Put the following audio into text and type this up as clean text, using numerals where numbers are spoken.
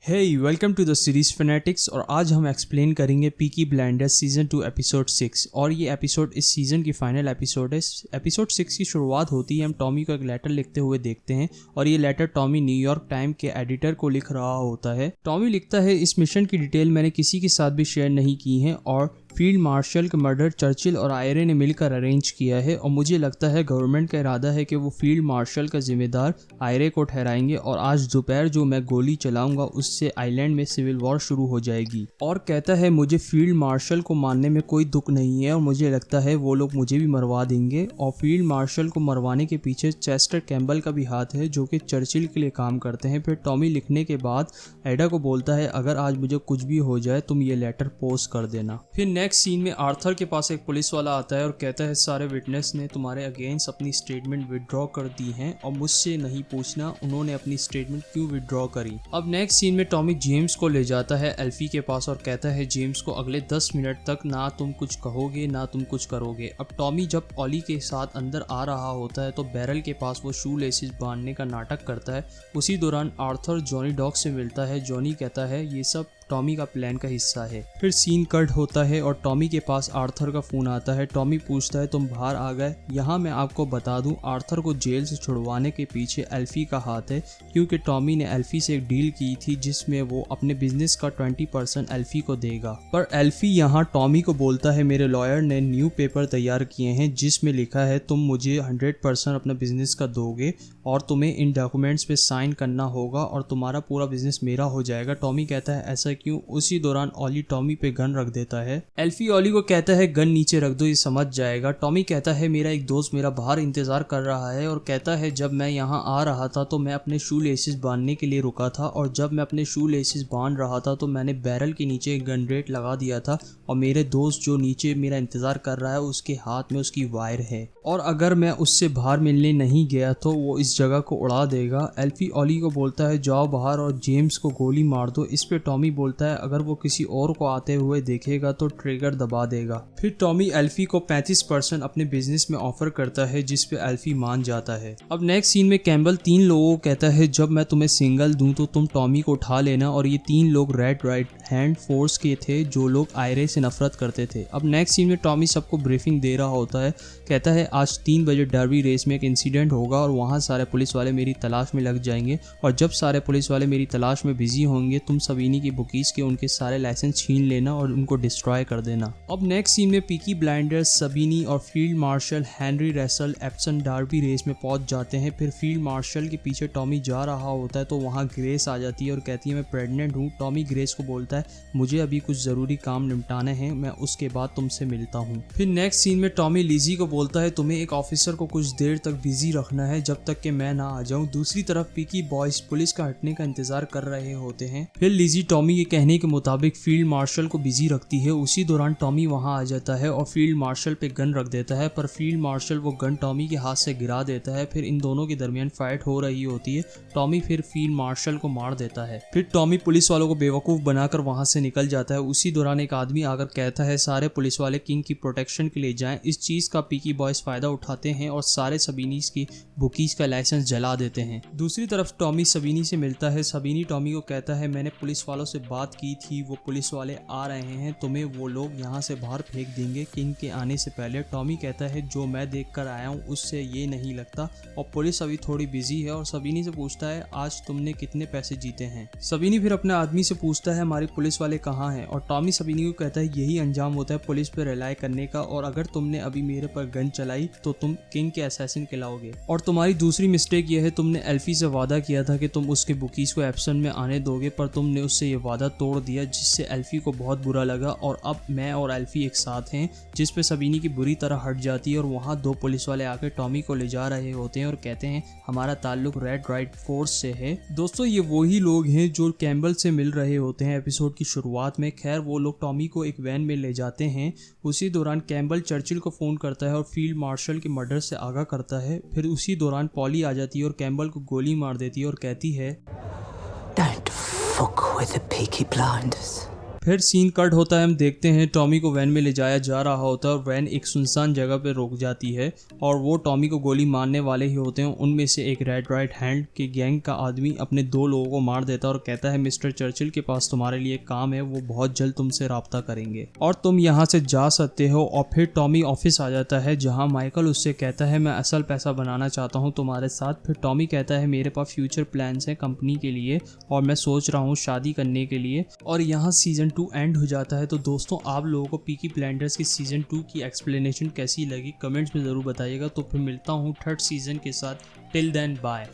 Hey, welcome to the series fanatics. और आज हम एक्सप्लेन करेंगे पीकी ब्लाइंडर्स सीजन 2 एपिसोड 6। और ये एपिसोड इस सीजन की फाइनल एपिसोड है। एपिसोड 6 की शुरुआत होती है, हम टॉमी को एक लेटर लिखते हुए देखते हैं और ये लेटर टॉमी न्यूयॉर्क टाइम के एडिटर को लिख रहा होता है। टॉमी लिखता है, इस मिशन की डिटेल मैंने किसी के साथ भी शेयर नहीं की है और फील्ड मार्शल का मर्डर चर्चिल और आयरे ने मिलकर अरेंज किया है और मुझे लगता है गवर्नमेंट का इरादा है कि वो फील्ड मार्शल का जिम्मेदार आयरे को ठहराएंगे और आज दोपहर जो मैं गोली चलाऊंगा उससे आइलैंड में सिविल वॉर शुरू हो जाएगी। और कहता है मुझे फील्ड मार्शल को मारने में कोई दुख नहीं है और मुझे लगता है वो लोग मुझे भी मरवा देंगे। और फील्ड मार्शल को मरवाने के पीछे चेस्टर कैम्बल का भी हाथ है जो कि चर्चिल के लिए काम करते हैं। फिर टॉमी लिखने के बाद एडा को बोलता है, अगर आज मुझे कुछ भी हो जाए तुम ये लेटर पोस्ट कर देना। फिर नेक्स्ट सीन में आर्थर के पास एक पुलिस वाला आता है और कहता है, सारे विटनेस ने तुम्हारे अगेंस्ट अपनी स्टेटमेंट विड्रॉ कर दी है और मुझसे नहीं पूछना उन्होंने अपनी स्टेटमेंट क्यों विड्रॉ करी। अब नेक्स्ट सीन में टॉमी जेम्स को ले जाता है एल्फी के पास और कहता है जेम्स को अगले 10 मिनट तक ना तुम कुछ कहोगे ना तुम कुछ करोगे। अब टॉमी जब ऑली के साथ अंदर आ रहा होता है तो बैरल के पास वो शू लेसिस बांधने का नाटक करता है। उसी दौरान आर्थर जॉनी डॉग से मिलता है। जॉनी कहता है ये सब टॉमी का प्लान का हिस्सा है। फिर सीन कट होता है और टॉमी के पास आर्थर का फोन आता है। टॉमी पूछता है, तुम बाहर आ गए। यहाँ मैं आपको बता दूं, आर्थर को जेल से छुड़वाने के पीछे एल्फी का हाथ है क्योंकि टॉमी ने एल्फी से एक डील की थी जिसमें वो अपने बिजनेस का 20% एल्फी को देगा। पर एल्फी यहाँ टॉमी को बोलता है, मेरे लॉयर ने न्यू पेपर तैयार किए हैं जिसमें लिखा है तुम मुझे 100% अपना बिजनेस का दोगे और तुम्हें इन डॉक्यूमेंट्स पे साइन करना होगा और तुम्हारा पूरा बिजनेस मेरा हो जाएगा। टॉमी कहता है ऐसा क्यों। उसी दौरान ऑली टॉमी पे गन रख देता है। एल्फी ऑली को कहता है गन नीचे रख दो, ये समझ जाएगा। टॉमी कहता है मेरा एक दोस्त मेरा बाहर इंतजार कर रहा है और कहता है जब मैं यहाँ आ रहा था तो मैं अपने शू लेसिस बांधने के लिए रुका था और जब मैं अपने शू लेसिस बांध रहा था तो मैंने बैरल के नीचे एक गन रेट लगा दिया था और मेरे दोस्त जो नीचे मेरा इंतजार कर रहा है उसके हाथ में उसकी वायर है और अगर मैं उससे बाहर मिलने नहीं गया तो वो इस जगह को उड़ा देगा। एल्फी ऑली को बोलता है जाओ बाहर और जेम्स को गोली मार दो। इस पे टॉमी बोलता है अगर वो किसी और को आते हुए देखेगा तो ट्रिगर दबा देगा। फिर टॉमी एल्फी को 35% अपने बिजनेस में ऑफर करता है जिस पे एल्फी मान जाता है। अब नेक्स्ट सीन में कैम्बल 3 लोगों को कहता है जब मैं तुम्हें सिंगल दूं तो तुम टॉमी को उठा लेना और ये 3 लोग रेड राइट हैंड फोर्स के थे जो लोग आयरे से नफरत करते थे। अब नेक्स्ट सीन में टॉमी सबको ब्रीफिंग दे रहा होता है। कहता है आज 3 बजे डर्बी रेस में एक इंसिडेंट होगा और वहाँ सारे पुलिस वाले मेरी तलाश में लग जाएंगे और जब सारे पुलिस वाले मेरी तलाश में बिजी होंगे तुम सबीनी की बुकीज के उनके सारे लाइसेंस छीन लेना और उनको डिस्ट्रॉय कर देना। अब नेक्स्ट सीन में पीकी ब्लाइंडर्स सबीनी और field marshal Henry Russell Epsom Derby race में पहुंच जाते हैं। फिर फील्ड मार्शल के पीछे टॉमी जा रहा होता है तो वहाँ ग्रेस आ जाती है और कहती है मैं प्रेग्नेंट हूँ। टॉमी ग्रेस को बोलता है मुझे अभी कुछ जरूरी काम निपटाने हैं, मैं उसके बाद तुमसे मिलता हूँ। फिर नेक्स्ट सीन में टॉमी लिजी को बोलता है तुम्हें एक ऑफिसर को कुछ देर तक बिजी रखना है जब तक कि मैं ना आ जाऊं। दूसरी तरफ पीकी बॉयज पुलिस का हटने का इंतजार कर रहे होते हैं। फिर लिजी टॉमी के कहने के मुताबिक फील्ड मार्शल को बिजी रखती है। उसी दौरान टॉमी वहां आ जाता है और फील्ड मार्शल पे गन रख देता है पर फील्ड मार्शल वो गन टॉमी के हाथ से गिरा देता है। फिर इन दोनों के दरमियान फाइट हो रही होती है। टॉमी फिर फील्ड मार्शल को मार देता है। फिर टॉमी पुलिस वालों को बेवकूफ बनाकर वहां से निकल जाता है। उसी दौरान एक आदमी आकर कहता है सारे पुलिस वाले किंग की प्रोटेक्शन के लिए जाएं। इस चीज का पीकी बॉयज फायदा उठाते हैं और सारे सबीनीज की बुकीज का लाइसेंस जला देते हैं। दूसरी तरफ टॉमी सबीनी से मिलता है। सबीनी टॉमी को कहता है मैंने पुलिस वालों से बात की थी, वो पुलिस वाले आ रहे हैं, तुम्हें वो लोग यहाँ से बाहर फेंक देंगे किंग के आने से पहले। टॉमी कहता है जो मैं देख कर आया हूँ उससे ये नहीं लगता और पुलिस अभी थोड़ी बिजी है और सबीनी से पूछता है आज तुमने कितने पैसे जीते हैं। सबीनी फिर अपने आदमी से पूछता है हमारे पुलिस वाले कहाँ हैं और टॉमी सबीनी को कहता है यही अंजाम होता है पुलिस पर रिलाई करने का और अगर तुमने अभी मेरे पर गन चलाई तो तुम किंग के असैसिन कहलाओगे। और तुम्हारी दूसरी मिस्टेक यह है तुमने एल्फी से वादा किया था कि तुम उसके बुकीज को एप्सन में आने दोगे पर तुमने उससे ये वादा तोड़ दिया जिससे एल्फी को बहुत बुरा लगा और अब मैं और एल्फी एक साथ हैं। जिस पे सबीनी की बुरी तरह हट जाती है और वहाँ 2 पुलिस वाले आकर टॉमी को ले जा रहे होते हैं और कहते हैं हमारा ताल्लुक रेड राइट फोर्स से है। दोस्तों ये वही लोग हैं जो कैम्बल से मिल रहे होते हैं एपिसोड की शुरुआत में। खैर वो लोग टॉमी को एक वैन में ले जाते हैं। उसी दौरान कैम्बल चर्चिल को फोन करता है और फील्ड मार्शल के मर्डर से आगाह करता है। फिर उसी दौरान पॉली आ जाती है और कैम्बल को गोली मार देती है और कहती है Don't fuck with the Peaky Blinders. फिर सीन कट होता है, हम देखते हैं टॉमी को वैन में ले जाया जा रहा होता है और वैन एक सुनसान जगह पर रुक जाती है और वो टॉमी को गोली मारने वाले ही होते हैं। उनमें से एक रेड राइट हैंड के गैंग का आदमी अपने 2 लोगों को मार देता है और कहता है मिस्टर चर्चिल के पास तुम्हारे लिए काम है, वो बहुत जल्द तुमसे राब्ता करेंगे और तुम यहाँ से जा सकते हो। और फिर टॉमी ऑफिस आ जाता है जहाँ माइकल उससे कहता है मैं असल पैसा बनाना चाहता हूँ तुम्हारे साथ। फिर टॉमी कहता है मेरे पास फ्यूचर प्लान्स हैं कंपनी के लिए और मैं सोच रहा हूँ शादी करने के लिए। और यहाँ सीजन 2 एंड हो जाता है। तो दोस्तों आप लोगों को पीकी ब्लाइंडर्स की सीजन 2 की एक्सप्लेनेशन कैसी लगी कमेंट्स में ज़रूर बताइएगा। तो फिर मिलता हूँ थर्ड सीजन के साथ। Till then bye.